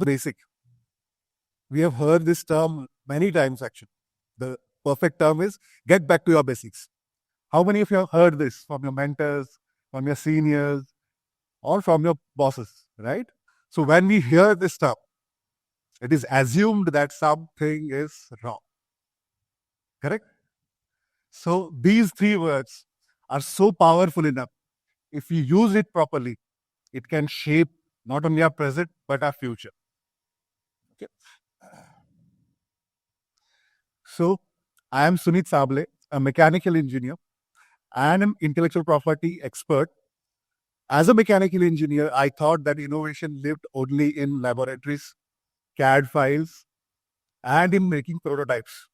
basic. We have heard this term many times actually. The perfect term is get back to your basics. How many of you have heard this from your mentors, from your seniors, or from your bosses, right? So when we hear this term, it is assumed that something is wrong. Correct? So these three words are so powerful enough. If you use it properly, it can shape not only our present, but our future. Okay. So I am Suneet Sabale, a mechanical engineer and an intellectual property expert. As a mechanical engineer, I thought that innovation lived only in laboratories, CAD files, and in making prototypes.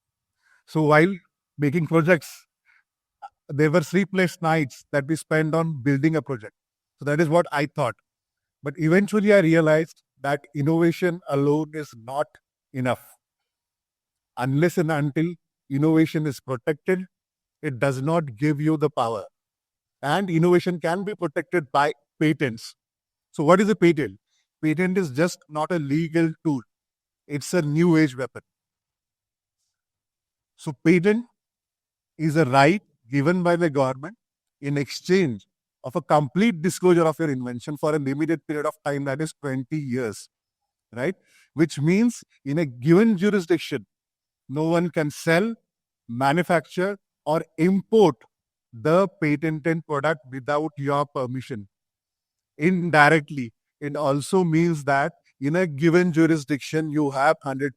So while making projects, there were sleepless nights that we spent on building a project. So that is what I thought. But eventually I realized that innovation alone is not enough. Unless and until innovation is protected, it does not give you the power. And innovation can be protected by patents. So what is a patent? Patent is just not a legal tool. It's a new age weapon. So patent is a right given by the government in exchange of a complete disclosure of your invention for a limited period of time, that is 20 years, right? Which means in a given jurisdiction, no one can sell, manufacture, or import the patented product without your permission. Indirectly, it also means that in a given jurisdiction, you have 100%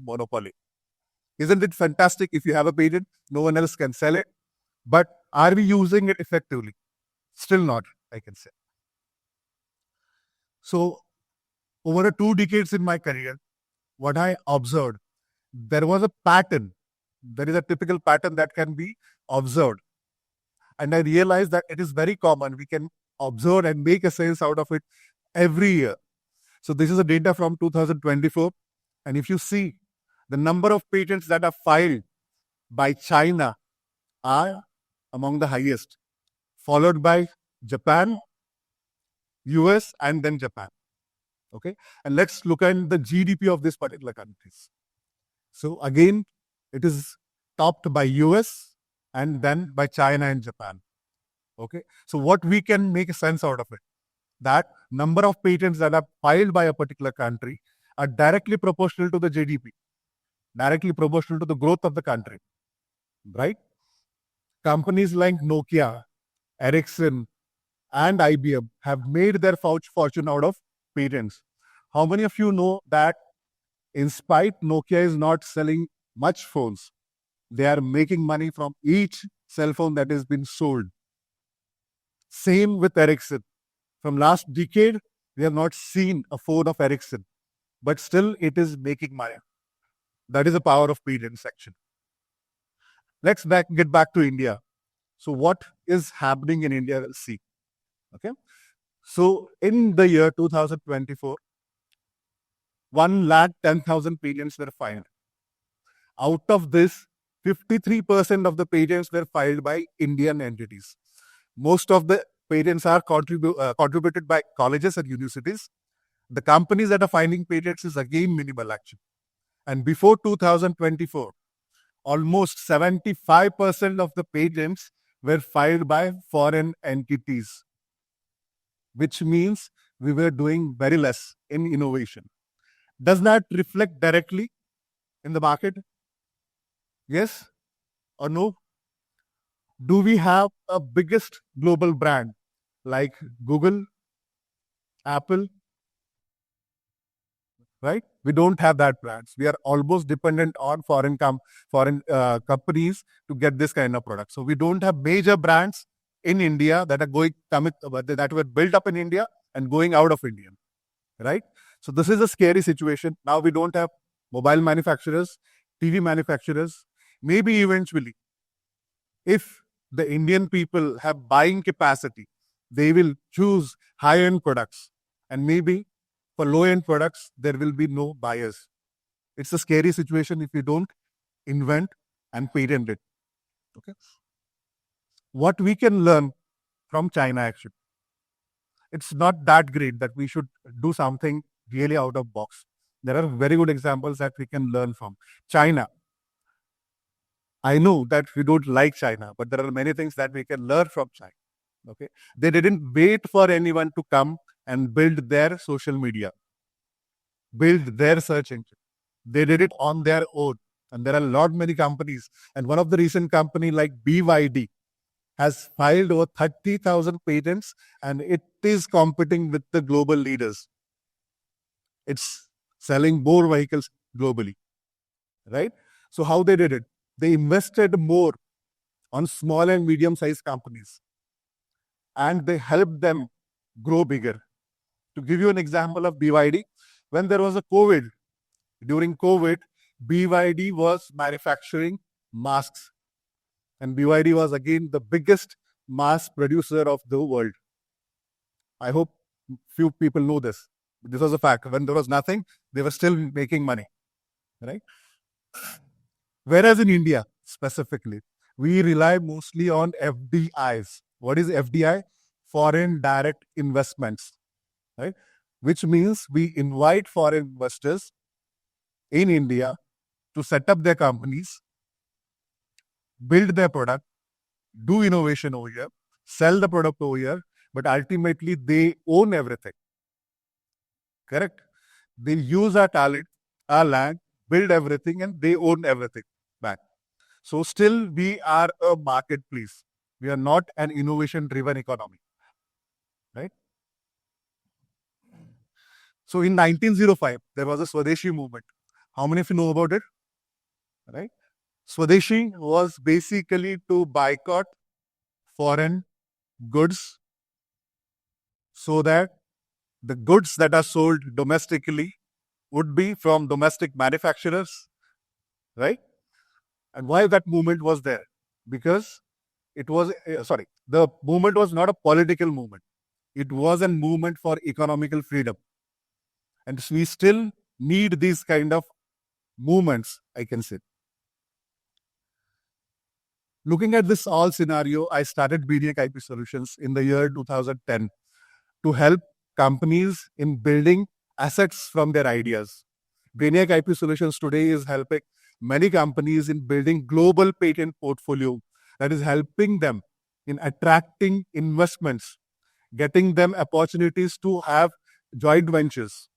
monopoly. Isn't it fantastic? If you have a patent, no one else can sell it. But are we using it effectively? Still not, I can say. So over 2 decades in my career, what I observed, there was a pattern. There is a typical pattern that can be observed. And I realized that it is very common. We can observe and make a sense out of it every year. So this is the data from 2024. And if you see, the number of patents that are filed by China are among the highest, followed by Japan, US, and then Japan. Okay. And let's look at the GDP of these particular countries. So again, it is topped by US and then by China and Japan. Okay. So what we can make a sense out of it, that number of patents that are filed by a particular country are directly proportional to the GDP, directly proportional to the growth of the country, right? Companies like Nokia, Ericsson, and IBM have made their fortune out of patents. How many of you know that in spite Nokia is not selling much phones, they are making money from each cell phone that has been sold? Same with Ericsson. From last decade, we have not seen a phone of Ericsson, but still it is making money. That is the power of patent section. Let's get back to India. So what is happening in India? We'll see. Okay. So in the year 2024, 110,000 patents were filed. Out of this, 53% of the patents were filed by Indian entities. Most of the patents are contributed by colleges and universities. The companies that are filing patents is again minimal actually. And before 2024, almost 75% of the patents were filed by foreign entities, which means we were doing very less in innovation. Does that reflect directly in the market? Yes or no? Do we have a biggest global brand like Google, Apple? Right? We don't have that brands. We are almost dependent on foreign companies to get this kind of product. So we don't have major brands in India that are that were built up in India and going out of India. Right? So this is a scary situation. Now we don't have mobile manufacturers, TV manufacturers. Maybe eventually, if the Indian people have buying capacity, they will choose high-end products. And maybe for low-end products, there will be no buyers. It's a scary situation if you don't invent and patent it. Okay. What we can learn from China actually, it's not that great that we should do something really out of box. There are very good examples that we can learn from. China. I know that we don't like China, but there are many things that we can learn from China. Okay. They didn't wait for anyone to come and build their social media, build their search engine. They did it on their own. And there are a lot many companies. And one of the recent company like BYD has filed over 30,000 patents and it is competing with the global leaders. It's selling more vehicles globally, right? So how they did it? They invested more on small and medium sized companies and they helped them grow bigger. To give you an example of BYD, when there was a COVID, during COVID, BYD was manufacturing masks and BYD was again the biggest mask producer of the world. I hope few people know this. This was a fact. When there was nothing, they were still making money, right? Whereas in India, specifically, we rely mostly on FDIs. What is FDI? Foreign direct investments, right? Which means we invite foreign investors in India to set up their companies, build their product, do innovation over here, sell the product over here, but ultimately they own everything. Correct? They use our talent, our land, build everything, and they own everything back. So still we are a marketplace. We are not an innovation-driven economy, right? So in 1905, there was a Swadeshi movement. How many of you know about it? Right? Swadeshi was basically to boycott foreign goods so that the goods that are sold domestically would be from domestic manufacturers, right? And why that movement was there? Because it was, the movement was not a political movement. It was a movement for economical freedom. And we still need these kind of movements, I can say. Looking at this all scenario, I started BDX IP Solutions in the year 2010 to help companies in building assets from their ideas. Brainiac IP Solutions today is helping many companies in building global patent portfolio that is helping them in attracting investments, getting them opportunities to have joint ventures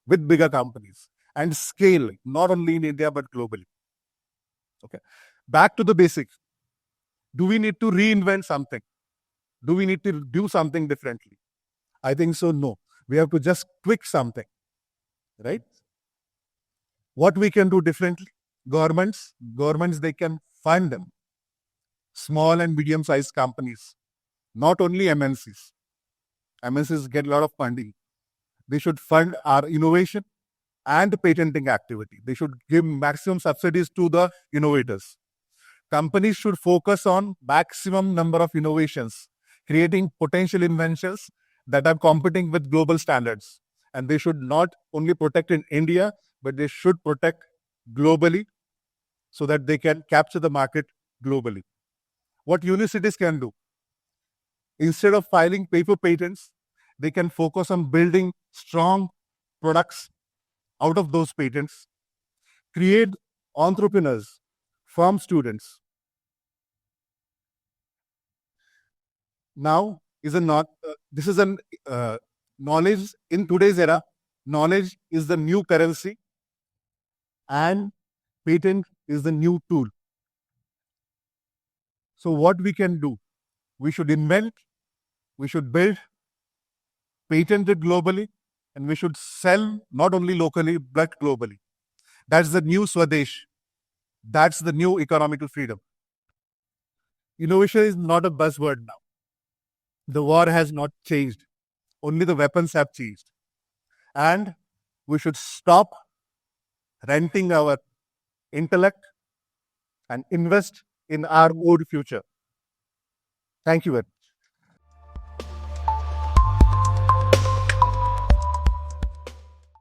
with bigger companies and scale not only in India but globally. Okay. Back to the basics. Do we need to reinvent something? Do we need to do something differently? I think so, no. We have to just tweak something, right? What we can do differently? Governments, they can fund them. Small and medium-sized companies, not only MNCs. MNCs get a lot of funding. They should fund our innovation and patenting activity. They should give maximum subsidies to the innovators. Companies should focus on maximum number of innovations, creating potential inventions that are competing with global standards. And they should not only protect in India, but they should protect globally so that they can capture the market globally. What universities can do, instead of filing paper patents, they can focus on building strong products out of those patents, create entrepreneurs from students. Now is a not this is an knowledge in today's era. Knowledge is the new currency, and patent is the new tool. So what we can do? We should invent, we should build, patent it globally, and we should sell not only locally but globally. That's the new Swadesh. That's the new economical freedom. Innovation is not a buzzword now. The war has not changed. Only the weapons have changed. And we should stop renting our intellect and invest in our own future. Thank you very much.